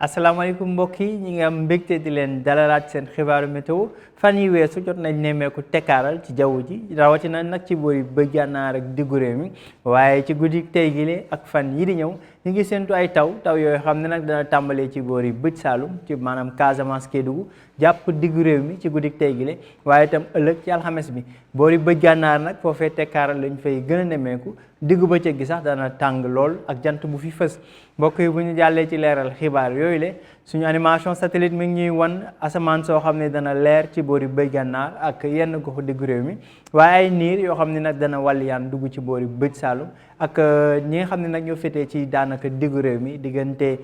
asalaamaaleykum mbokk yi ñi ngi am mbégte di leen dalalaat seen xibaaru météo fan yi weesu jot nañ nemmeeku tekkaaral ci jaww ji rawatina nag ci boori bëj gànnaar ak diggu réew mi waaye ci guddi tey gile ak fan yi di ñëw ñu ngi séntu ay taw yooyu xam ne nag dana tàmbalee ci boori bëj Saalum ci maanaam Casamance Kédougou jàpp diggu réew mi ci guddi tey gile waaye itam ëllëg ci alxames bi boori bëj gànnaar nag foofee tekkaaral lañ fay gën a nemmeeku diggu bëccëg gi sax dana tàng lool ak jant bu fi fës mbokk yi bu ñu jàllee ci leeral xibaar yooyu le suñu animation satellite mi ngi ñuy wan asamaan soo xam ne dana leer ci boori bëj gànnaar ak yenn goxu diggu réew mi waaye ay niir yoo xam ne nag dana wàlliyaan dugg ci boori bëj Saalum ak ñi nga xam ne nag ñoo féetee ci daanaka diggu réew mi diggante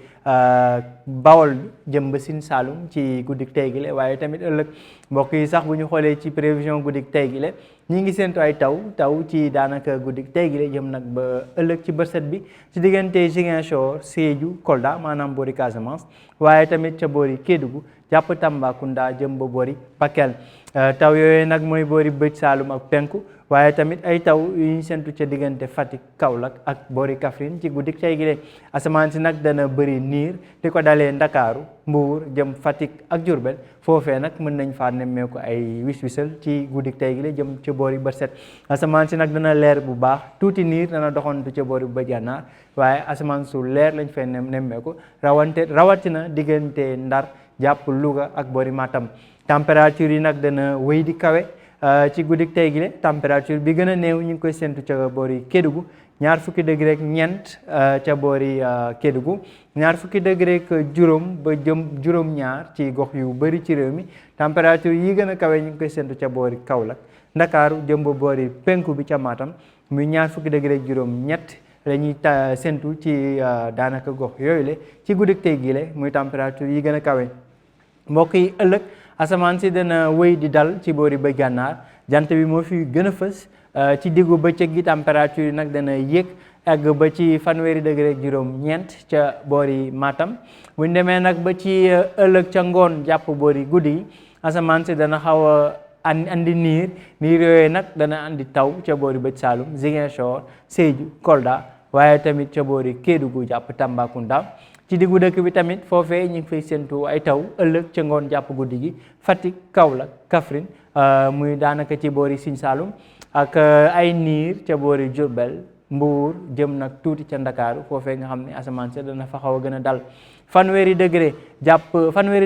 Bawol bi jëm ba Sine Saalum ci guddik tey gi le waaye tamit ëllëg mbokk yi sax bu ñu xoolee ci prévision guddik tey gi le ñi ngi séntu ay taw ci daanaka guddik tey gi le jëm nag ba ëllëg ci bërset bi ci diggante Ziguinchor Sédhiou Kolda maanaam boori Casamance waaye tamit ca boori Kédougou jàpp Tambacounda jëm ba boori Bakel taw yooyu nag mooy boori bëj Saalum ak penku waaye tamit ay taw yu ñu séntu ca diggante Fatick Kaolack ak boori Kaffrine ci guddik tey gi le asamaan si nag dana bëri niir di ko dalee Ndakaaru Mbuur jëm Fatick ak Diourbel foofee nag mën nañ faa nemmeeku ay wis-wisal ci guddik tey gi le jëm ca boori bërset asamaan si nag dana leer bu baax tuuti niir dana doxantu ca boori bëj gànnaar waaye asamaan su leer lañ fay nemmeeku rawatina diggante Ndar jàpp Louga ak boori Matam température yi nag dana wéy di kawe ci guddik tey gi le température bi gën a néew ñu ngi koy séntu ca boori Kédougou ñaar fukki degré ak ñeent ca boori Kédougou ñaar fukki degré ak juróom ba jëm juróom-ñaar ci gox yu bëri ci réew mi température yi gën a kawe ñu ngi koy séntu ca boori Kaolack Ndakaaru jëm ba boori penku bi ca Matam muy ñaar fukki degré ak juróom-ñett la ñuy séntu ci daanaka gox yooyu le ci guddik tey gi le muy température yi gën a kawe mbokk yi ëllëg asamaan si dana wéy di dal ci boori bëj gànnaar jant bi moo fi gën a fës ci diggu bëccëg gi température yi nag dana yéeg egg ba ci fanweeri degré ak juróom-ñeent ca boori Matam bu ñu demee nag ba ci ëllëg ca ngoon jàpp boori guddi yi asamaan si dana xaw a andi niir yooyu nag dana andi taw ca boori bëj Saalum Ziguinchor Sédhiou Kolda waaye tamit ca boori Kédougou jàpp Tambacounda ci diggu dëkk bi tamit foofee ñu ngi fay séntu ay taw ëllëg ca ngoon jàpp guddi gi Fatick Kaolack Kaffrine muy daanaka ci boori Sine Saalum ak ay niir ca boori Diourbel Mbuur jëm nag tuuti ca Ndakaaru foofee nga xam ne asamaan si dana fa xaw a gën a dal fanweeri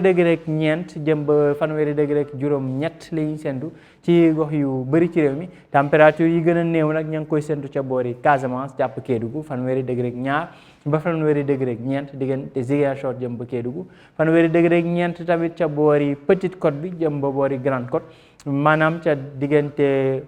degré ak ñeent jëm ba fanweeri degré ak juróom-ñett la ñuy séntu ci gox yu bëri ci réew mi température yi gën a néew nag ña ngi koy séntu ca boori Casamance jàpp Kédougou fanweeri degré ak ñaar ba fanweeri degré ak ñeent diggante Ziguinchor jëm ba Kédougou fanweeri degré ak ñeent tamit ca boori Petite Côte bi jëm ba boori Grande Côte maanaam ca diggante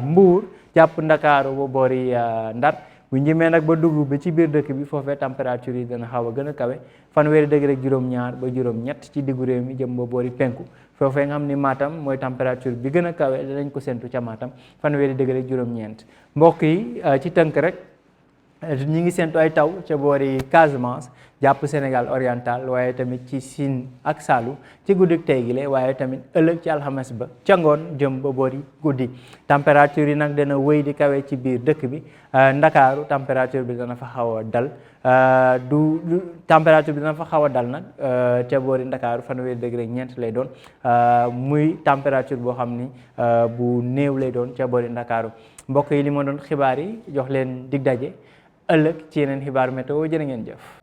Mbuur jàpp Ndakaaru ba boori Ndar bu njëmee nag ba dugg bi ci biir dëkk bi foofee température yi dana xaw a gën a kawe fanweeri degré ak juróom-ñaar ba juróom-ñett ci diggu réew mi jëm ba boori penku foofee nga xam ni Matam mooy température bi gën a kawe danañ ko séntu ca Matam fanweeri degré ak juróom-ñeent mbokk yi ci tënk rek ñi ngi séntu ay taw ca boori Casamance jàpp Sénégal oriental waaye tamit ci Sine ak Saalum ci guddik tey gi le waaye tamit ëllëg ci alxames ba ca ngoon jëm ba boori guddi température yi nag dana wéy di kawe ci biir dëkk bi Ndakaaru température bi dana fa xaw a dal température bi dana fa xaw a dal nag ca boori Ndakaaru fanweeri degré ñeent lay doon muy température boo xam ni bu néew lay doon ca boori Ndakaaru mbokk yi li ma doon xibaar yi jox leen dig daje ëllëg ci yeneen xibaar météo jërë ngeen jëf